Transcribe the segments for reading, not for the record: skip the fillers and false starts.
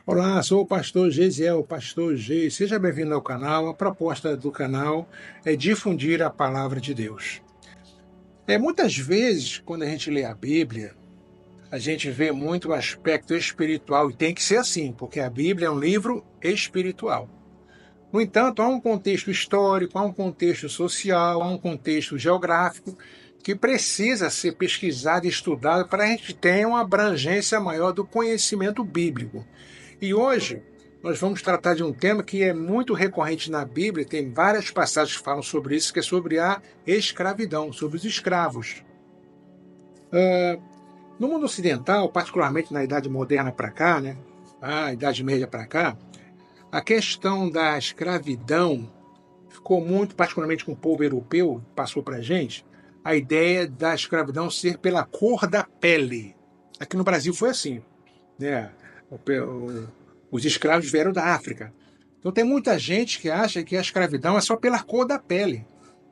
Olá, sou o pastor Gesiel, pastor G. Seja bem-vindo ao canal. A proposta do canal é difundir a palavra de Deus. Muitas vezes, quando a gente lê a Bíblia, a gente vê muito o aspecto espiritual, e tem que ser assim, porque a Bíblia é um livro espiritual. No entanto, há um contexto histórico, há um contexto social, há um contexto geográfico que precisa ser pesquisado e estudado para a gente ter uma abrangência maior do conhecimento bíblico. E hoje nós vamos tratar de um tema que é muito recorrente na Bíblia, tem várias passagens que falam sobre isso, que é sobre a escravidão, sobre os escravos. No mundo ocidental, particularmente na Idade Moderna para cá, a Idade Média para cá, a questão da escravidão ficou muito, particularmente com o povo europeu, passou para a gente, a ideia da escravidão ser pela cor da pele. Aqui no Brasil foi assim, né? Os escravos vieram da África. Então tem muita gente que acha que a escravidão é só pela cor da pele.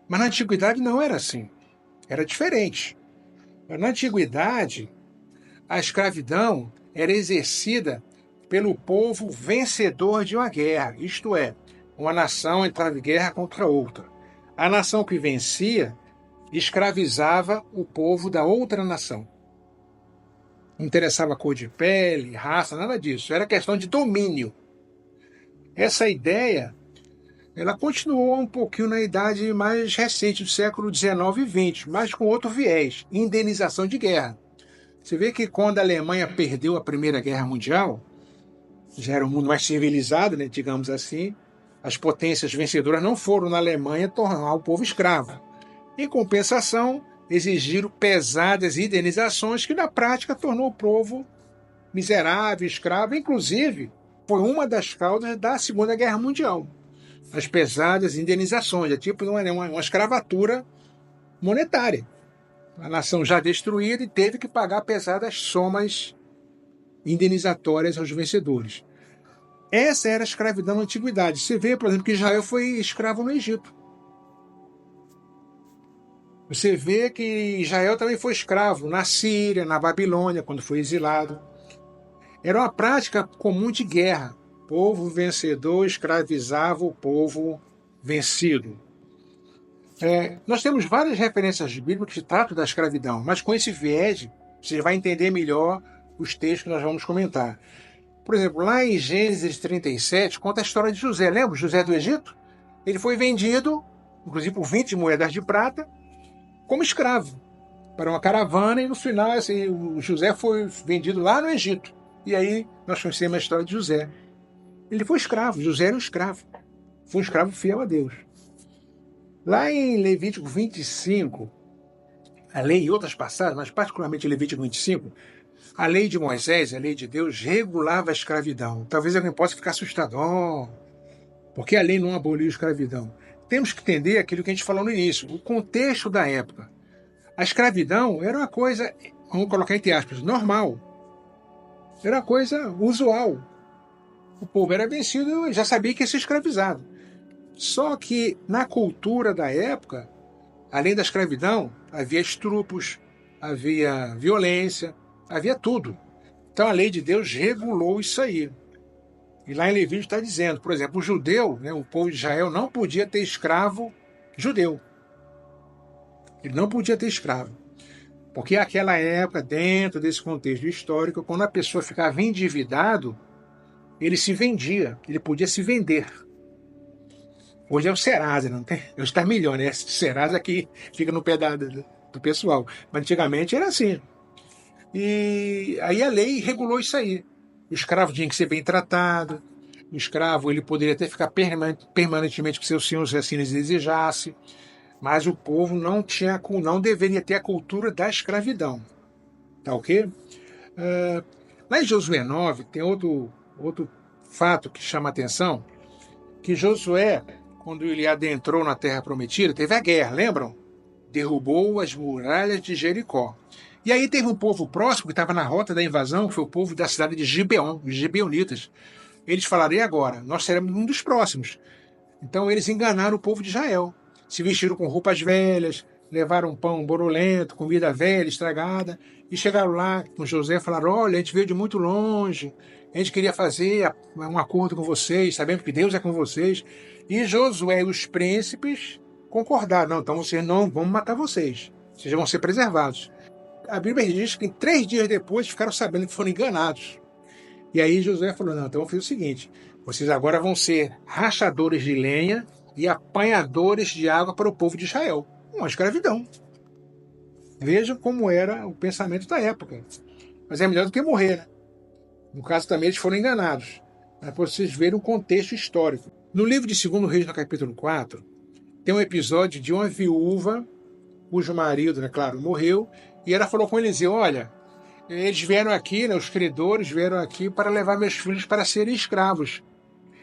Mas na antiguidade não era assim. Era diferente. Na antiguidade, a escravidão era exercida pelo povo vencedor de uma guerra, isto é, uma nação entrava em guerra contra outra. A nação que vencia escravizava o povo da outra nação. Não interessava cor de pele, raça, nada disso. Era questão de domínio. Essa ideia, ela continuou um pouquinho na idade mais recente do século XIX e XX, mas com outro viés, indenização de guerra. Você vê que quando a Alemanha perdeu a Primeira Guerra Mundial, já era um mundo mais civilizado, né, digamos assim, as potências vencedoras não foram na Alemanha tornar o povo escravo. Em compensação, exigiram pesadas indenizações que na prática tornou o povo miserável, escravo. Inclusive, foi uma das causas da Segunda Guerra Mundial. As pesadas indenizações, é tipo uma escravatura monetária. A nação já destruída e teve que pagar pesadas somas indenizatórias aos vencedores. Essa era a escravidão na antiguidade. Você vê, por exemplo, que Israel foi escravo no Egito. Você vê que Israel também foi escravo na Síria, na Babilônia, quando foi exilado. Era uma prática comum de guerra. O povo vencedor escravizava o povo vencido. Nós temos várias referências bíblicas que tratam da escravidão, mas com esse viés você vai entender melhor os textos que nós vamos comentar. Por exemplo, lá em Gênesis 37, conta a história de José. Lembra? José do Egito? Ele foi vendido, inclusive por 20 moedas de prata, como escravo para uma caravana, e no final assim, o José foi vendido lá no Egito. E aí nós conhecemos a história de José. Ele foi escravo, José era um escravo. Foi um escravo fiel a Deus. Lá em Levítico 25, a lei e outras passagens, mas particularmente Levítico 25, a lei de Moisés, a lei de Deus, regulava a escravidão. Talvez alguém possa ficar assustado. Porque a lei não aboliu a escravidão. Temos que entender aquilo que a gente falou no início, o contexto da época. A escravidão era uma coisa, vamos colocar entre aspas, normal. Era uma coisa usual. O povo era vencido e já sabia que ia ser escravizado. Só que na cultura da época, além da escravidão, havia estrupos, havia violência, havia tudo. Então a lei de Deus regulou isso aí. E lá em Levítico está dizendo, por exemplo, o judeu, o povo de Israel, não podia ter escravo judeu. Ele não podia ter escravo. Porque naquela época, dentro desse contexto histórico, quando a pessoa ficava endividado, ele se vendia, ele podia se vender. Hoje é o Serasa, não tem? Hoje está milhão, né? Serasa que fica no pé do pessoal. Mas antigamente era assim. E aí a lei regulou isso aí. O escravo tinha que ser bem tratado. O escravo ele poderia até ficar permanentemente com seus senhores se assim eles desejasse. Mas o povo não deveria ter a cultura da escravidão. Tá ok? Lá em Josué 9 tem outro fato que chama a atenção, que Josué, quando ele adentrou na Terra Prometida, teve a guerra, lembram? Derrubou as muralhas de Jericó. E aí teve um povo próximo que estava na rota da invasão, que foi o povo da cidade de Gibeon, os gibeonitas. Eles falaram, e agora? Nós seremos um dos próximos. Então eles enganaram o povo de Israel. Se vestiram com roupas velhas, levaram pão borolento, comida velha, estragada, e chegaram lá com José e falaram, olha, a gente veio de muito longe, a gente queria fazer um acordo com vocês, sabendo que Deus é com vocês. E Josué e os príncipes concordaram, não, então vocês não vão matar vocês, vocês vão ser preservados. A Bíblia diz que 3 dias depois ficaram sabendo que foram enganados. E aí Josué falou, não, então vamos fazer o seguinte, vocês agora vão ser rachadores de lenha e apanhadores de água para o povo de Israel. Uma escravidão. Vejam como era o pensamento da época. Mas é melhor do que morrer, né? No caso também eles foram enganados. Para vocês verem o contexto histórico. No livro de 2 Reis, no capítulo 4, tem um episódio de uma viúva, cujo marido, né, claro, morreu, e ela falou com Eliseu, olha, eles vieram aqui, né, os credores vieram aqui para levar meus filhos para serem escravos.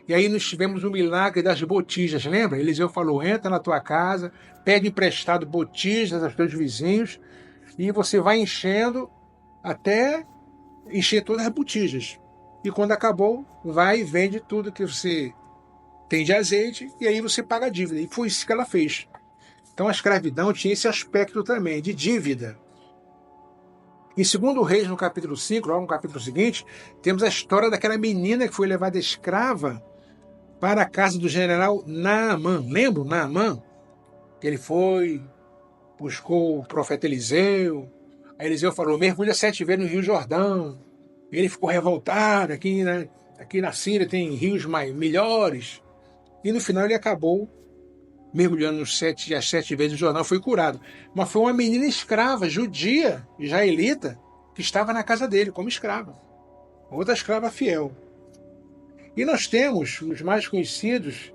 E aí nós tivemos o milagre das botijas, lembra? Eliseu falou, entra na tua casa, pede emprestado botijas aos teus vizinhos, e você vai enchendo até encher todas as botijas. E quando acabou, vai e vende tudo que você tem de azeite, e aí você paga a dívida. E foi isso que ela fez. Então a escravidão tinha esse aspecto também, de dívida. Em 2 Reis, no capítulo 5, logo no capítulo seguinte, temos a história daquela menina que foi levada escrava para a casa do general Naamã. Lembram Naamã? Ele foi, buscou o profeta Eliseu. Aí Eliseu falou, mergulha 7 vezes no Rio Jordão. Ele ficou revoltado. Aqui na Síria tem rios melhores. E no final ele acabou mergulhando as 7 vezes no Jordão, foi curado. Mas foi uma menina escrava, judia, israelita, que estava na casa dele como escrava. Outra escrava fiel. E nós temos os mais conhecidos,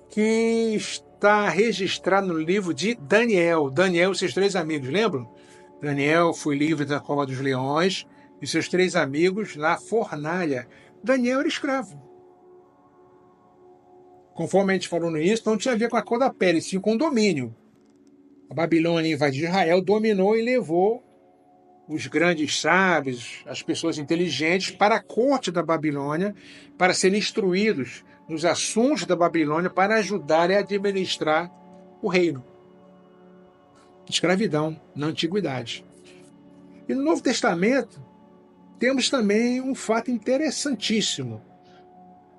que está registrado no livro de Daniel. Daniel e seus 3 amigos, lembram? Daniel foi livre da cova dos leões e seus 3 amigos na fornalha. Daniel era escravo. Conforme a gente falou no início, não tinha a ver com a cor da pele, sim com o domínio. A Babilônia invadiu Israel, dominou e levou os grandes sábios, as pessoas inteligentes, para a corte da Babilônia, para serem instruídos nos assuntos da Babilônia, para ajudarem a administrar o reino. Escravidão na antiguidade. E no Novo Testamento, temos também um fato interessantíssimo.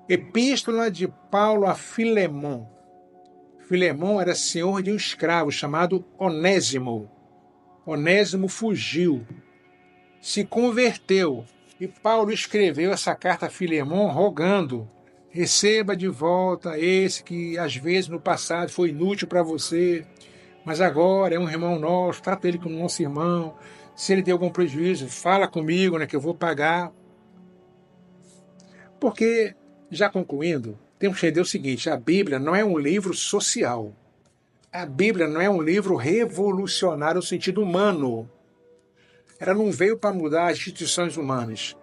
Epístola de Paulo a Filemon. Filemon era senhor de um escravo chamado Onésimo. Onésimo fugiu, se converteu, e Paulo escreveu essa carta a Filemon rogando, receba de volta esse que às vezes no passado foi inútil para você, mas agora é um irmão nosso, trata ele como nosso irmão, se ele deu algum prejuízo, fala comigo, né, que eu vou pagar. Porque, já concluindo, temos que entender o seguinte, a Bíblia não é um livro social. A Bíblia não é um livro revolucionário no sentido humano. Ela não veio para mudar as instituições humanas.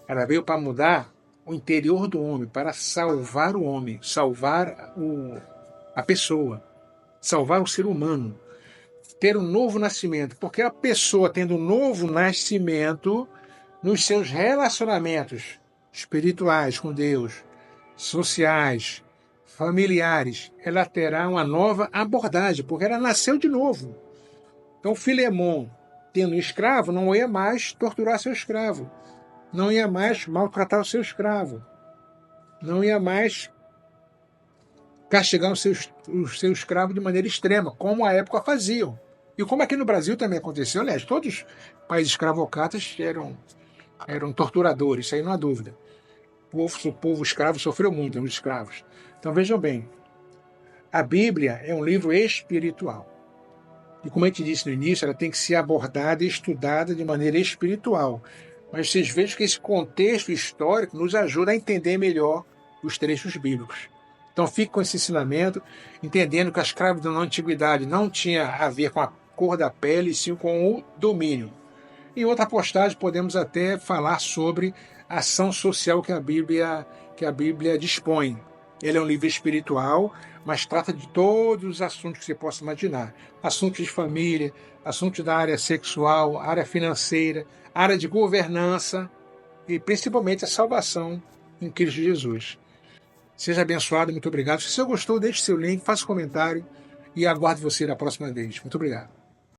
Ela veio para mudar o interior do homem, para salvar o homem, salvar a pessoa, salvar o ser humano, ter um novo nascimento. Porque a pessoa tendo um novo nascimento nos seus relacionamentos espirituais com Deus, sociais, familiares, ela terá uma nova abordagem, porque ela nasceu de novo. Então, Filemon, tendo um escravo, não ia mais torturar seu escravo, não ia mais maltratar o seu escravo, não ia mais castigar o seu escravo de maneira extrema, como a época faziam. E como aqui no Brasil também aconteceu, aliás, todos os países escravocratas eram torturadores, isso aí não há dúvida. O povo escravo sofreu muito, os escravos. Então vejam bem, a Bíblia é um livro espiritual. E como a gente disse no início, ela tem que ser abordada e estudada de maneira espiritual. Mas vocês vejam que esse contexto histórico nos ajuda a entender melhor os trechos bíblicos. Então fique com esse ensinamento, entendendo que a escravidão na antiguidade não tinha a ver com a cor da pele, sim com o domínio. Em outra postagem podemos até falar sobre a ação social que a Bíblia dispõe. Ele é um livro espiritual, mas trata de todos os assuntos que você possa imaginar. Assuntos de família, assuntos da área sexual, área financeira, área de governança e principalmente a salvação em Cristo Jesus. Seja abençoado, muito obrigado. Se você gostou, deixe seu link, faça um comentário e aguardo você da próxima vez. Muito obrigado.